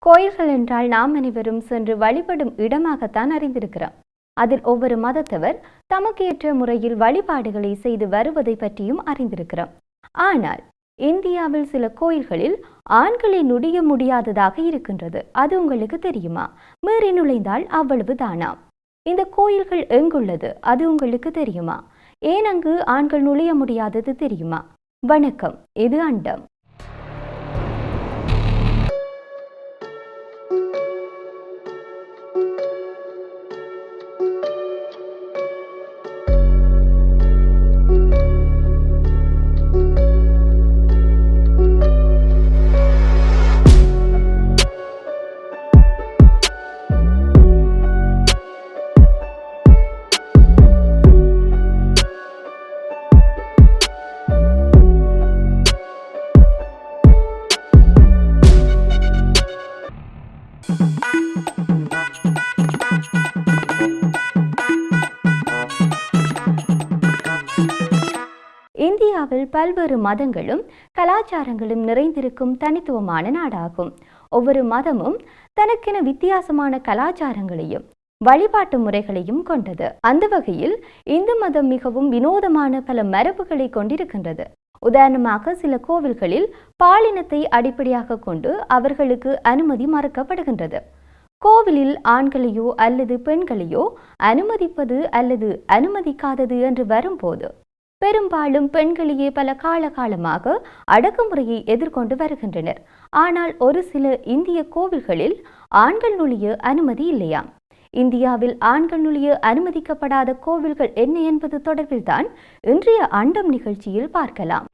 கோயில்கள் என்றால் நாம் அனைவரும் சென்று வழிபடும் இடமாகத்தான் அறிந்திருக்கிறோம். அதில் ஒவ்வொரு மதத்தவர் தமக்கு ஏற்ற முறையில் வழிபாடுகளை செய்து வருவதை பற்றியும் அறிந்திருக்கிறோம். ஆனால் இந்தியாவில் சில கோயில்களில் ஆண்களை நுழைய முடியாததாக இருக்கின்றது. அது உங்களுக்கு தெரியுமா? மீறி நுழைந்தால் அவ்வளவு தானா? இந்த கோயில்கள் எங்குள்ளது? அது உங்களுக்கு தெரியுமா? ஏன் அங்கு ஆண்கள் நுழைய முடியாதது தெரியுமா? வணக்கம், இது அண்டம். இந்தியாவில் பல்வேறு மதங்களும் கலாச்சாரங்களும் நிறைந்திருக்கும் தனித்துவமான நாடாகும். ஒவ்வொரு மதமும் தனக்கென வித்தியாசமான கலாச்சாரங்களையும் வழிபாட்டு முறைகளையும் கொண்டது. அந்த வகையில் இந்து மதம் மிகவும் வினோதமான பல மரபுகளை கொண்டிருக்கின்றது. உதாரணமாக, சில கோவில்களில் பாலினத்தை அடிப்படையாக கொண்டு அவர்களுக்கு அனுமதி மறுக்கப்படுகின்றது. கோவிலில் ஆண்களையோ அல்லது பெண்களையோ அனுமதிப்பது அல்லது அனுமதிக்காதது என்று வரும்போது பெரும்பாலும் பெண்களையே பல காலகாலமாக அடக்குமுறையை எதிர்கொண்டு வருகின்றனர். ஆனால் ஒரு சில இந்திய கோவில்களில் ஆண்கள் நுழைய அனுமதி இல்லையாம். இந்தியாவில் ஆண்கள் நுழைய அனுமதிக்கப்படாத கோவில்கள் என்ன என்பது தொடர்பில்தான் இன்றைய அண்டம் நிகழ்ச்சியில் பார்க்கலாம்.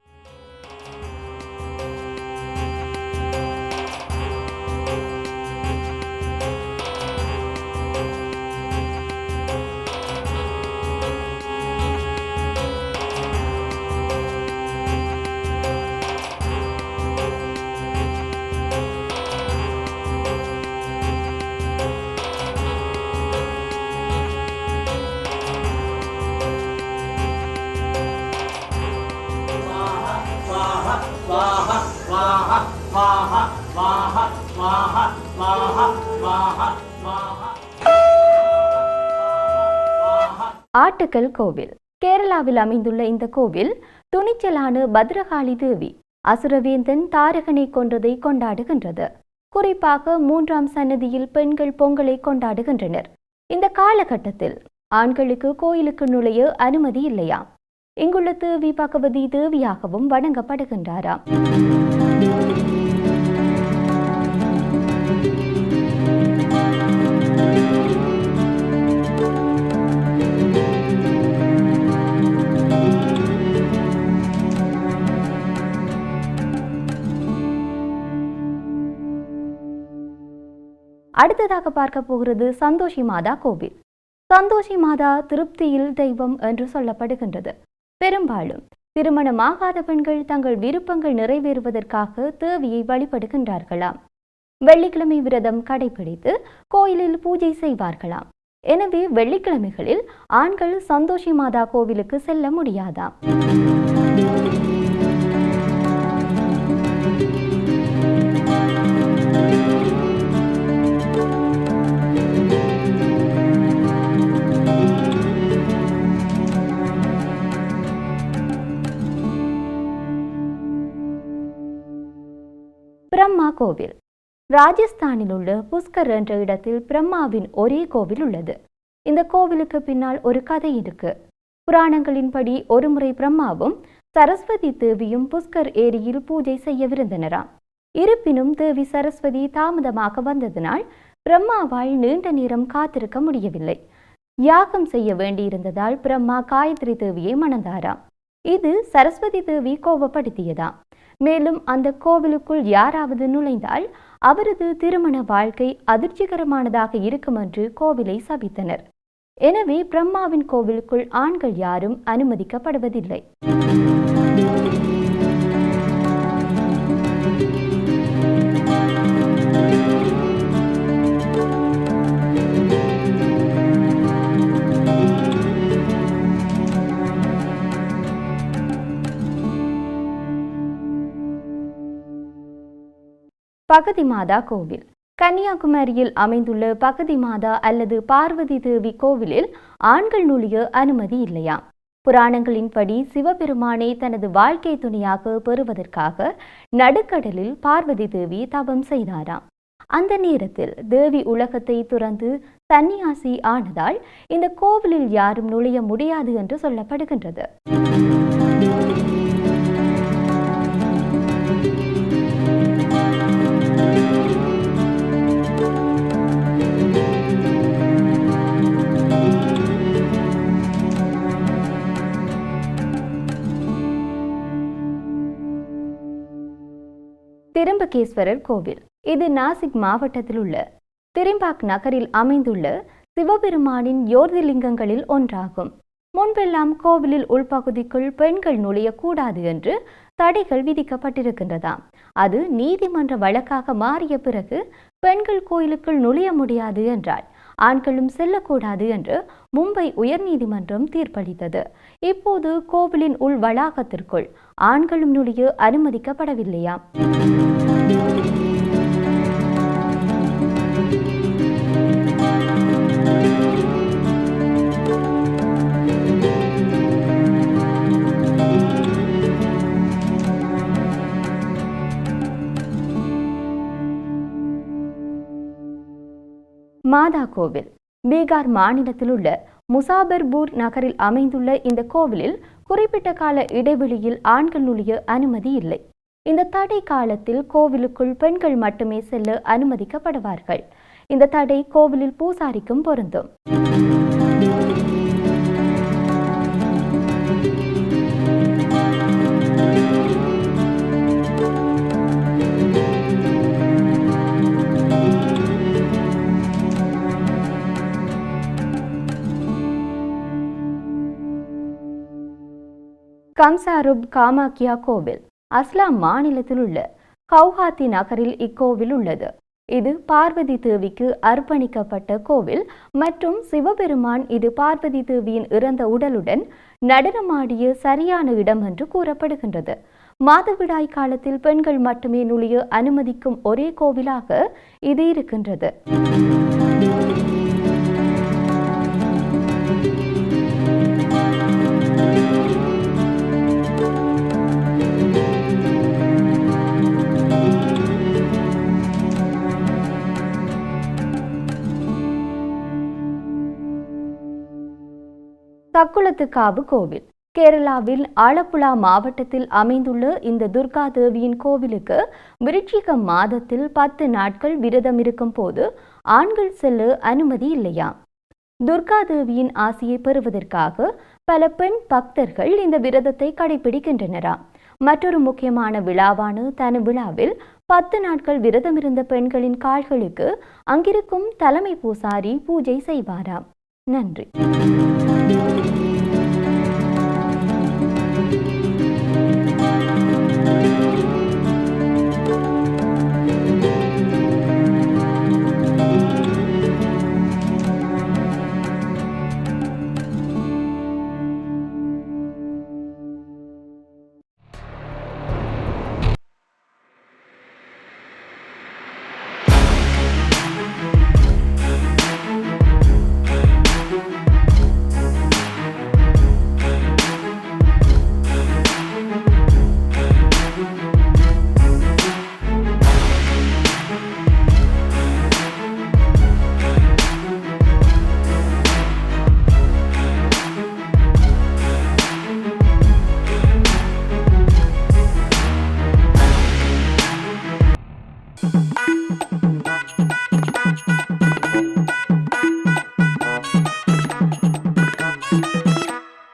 ஆட்டுக்கல் கோவில் கேரளாவில் அமைந்துள்ள இந்த கோவில் துணிச்சலான பத்ரகாளி தேவி அசுரவேந்தன் தாரகனை கொன்றதை கொண்டாடுகின்றது. குறிப்பாக 3ஆம் சன்னதியில் பெண்கள் பொங்கலை கொண்டாடுகின்றனர். இந்த காலகட்டத்தில் ஆண்களுக்கு கோயிலுக்கு நுழைய அனுமதி இல்லையாம். இங்குள்ள தேவி பகவதி தேவியாகவும் வணங்கப்படுகின்றாராம். அடுத்ததாக பார்க்க போகிறது சந்தோஷி மாதா கோவில். சந்தோஷி மாதா திருப்தியில் தெய்வம் என்று சொல்லப்படுகின்றது. பெரும்பாலும் திருமணமாகாத பெண்கள் தங்கள் விருப்பங்கள் நிறைவேறுவதற்காக தேவியை வழிபடுகின்றார்களாம். வெள்ளிக்கிழமை விரதம் கடைபிடித்து கோயிலில் பூஜை செய்வார்களாம். எனவே வெள்ளிக்கிழமைகளில் ஆண்கள் சந்தோஷி மாதா கோவிலுக்கு செல்ல முடியாதாம். பிரம்மா கோவில் ராஜஸ்தானில் உள்ள புஷ்கர் என்ற இடத்தில் பிரம்மாவின் ஒரே கோவில் உள்ளது. இந்த கோவிலுக்கு பின்னால் ஒரு கதை இருக்கு. புராணங்களின்படி ஒருமுறை பிரம்மாவும் சரஸ்வதி தேவியும் புஷ்கர் ஏரியில் பூஜை செய்யவிருந்தனராம். இருப்பினும் தேவி சரஸ்வதி தாமதமாக வந்ததனால் பிரம்மாவால் நீண்ட நேரம் காத்திருக்க முடியவில்லை. யாகம் செய்ய வேண்டியிருந்ததால் பிரம்மா காயத்ரி தேவியை மணந்தாராம். இது சரஸ்வதி தேவி கோபப்படுத்தியதாம். மேலும் அந்த கோவிலுக்குள் யாராவது நுழைந்தால் அவரது திருமண வாழ்க்கை அதிர்ச்சிகரமானதாக இருக்கும் என்று கோவிலை சபித்தனர். எனவே பிரம்மாவின் கோவிலுக்குள் ஆண்கள் யாரும் அனுமதிக்கப்படுவதில்லை. பகதி மாதா கோவில் கன்னியாகுமரியில் அமைந்துள்ள பகதி மாதா அல்லது பார்வதி தேவி கோவிலில் ஆண்கள் நுழைய அனுமதி இல்லையாம். புராணங்களின்படி சிவபெருமானை தனது வாழ்க்கை துணையாக பெறுவதற்காக நடுக்கடலில் பார்வதி தேவி தவம் செய்தாராம். அந்த நேரத்தில் தேவி உலகத்தை துறந்து சன்னியாசி ஆனதால் இந்த கோவிலில் யாரும் நுழைய முடியாது என்று சொல்லப்படுகின்றது. திரிம்பகேஸ்வரர் கோவில். இது நாசிக் மாவட்டத்தில் உள்ள திரிம்பாக் நகரில் அமைந்துள்ள சிவபெருமானின் யோர்திலிங்கங்களில் ஒன்றாகும். முன்பெல்லாம் கோவிலில் உள்பகுதிக்குள் பெண்கள் நுழையக்கூடாது என்று தடைகள் விதிக்கப்பட்டிருக்கின்றதாம். அது நீதிமன்ற வழக்காக மாறிய பிறகு பெண்கள் கோயிலுக்குள் நுழைய முடியாது என்றால் ஆண்களும் செல்லக்கூடாது என்று மும்பை உயர்நீதிமன்றம் தீர்ப்பளித்தது. இப்போது கோவிலின் உள் வளாகத்திற்குள் ஆண்களும் நுழைய அனுமதிக்கப்படவில்லையாம். மாதா கோவில். பீகார் மாநிலத்தில் உள்ள முசாபர்பூர் நகரில் அமைந்துள்ள இந்த கோவிலில் குறிப்பிட்ட கால இடைவெளியில் ஆண்கள் நுழைய அனுமதி இல்லை. இந்த தடை காலத்தில் கோவிலுக்குள் பெண்கள் மட்டுமே செல்ல அனுமதிக்கப்படுவார்கள். இந்த தடை கோவிலில் பூசாரிக்கும் பொருந்தும். கம்சாருப் காமாக்கியா கோவில். அஸ்லாம் மாநிலத்தில் உள்ள கவுஹாத்தி நகரில் இக்கோவில் உள்ளது. இது பார்வதி தேவிக்கு அர்ப்பணிக்கப்பட்ட கோவில் மற்றும் சிவபெருமான் இது பார்வதி தேவியின் இறந்த உடலுடன் நடனமாடிய சரியான இடம் என்று கூறப்படுகின்றது. மாதவிடாய் காலத்தில் பெண்கள் மட்டுமே நுழைய அனுமதிக்கும் ஒரே கோவிலாக இது இருக்கின்றது. தக்குளத்துக்காவு கோவில். கேரளாவில் ஆலப்புழா மாவட்டத்தில் அமைந்துள்ள இந்த துர்கா தேவியின் கோவிலுக்கு விருச்சிக மாதத்தில் 10 நாட்கள் விரதம் இருக்கும் போது ஆண்கள் செல்ல அனுமதி இல்லையாம். துர்கா தேவியின் ஆசியை பெறுவதற்காக பல பெண் பக்தர்கள் இந்த விரதத்தை கடைபிடிக்கின்றனராம். மற்றொரு முக்கியமான விழாவான தனு விழாவில் 10 நாட்கள் விரதமிருந்த பெண்களின் கால்களுக்கு அங்கிருக்கும் தலைமை பூசாரி பூஜை செய்வாராம். நன்றி.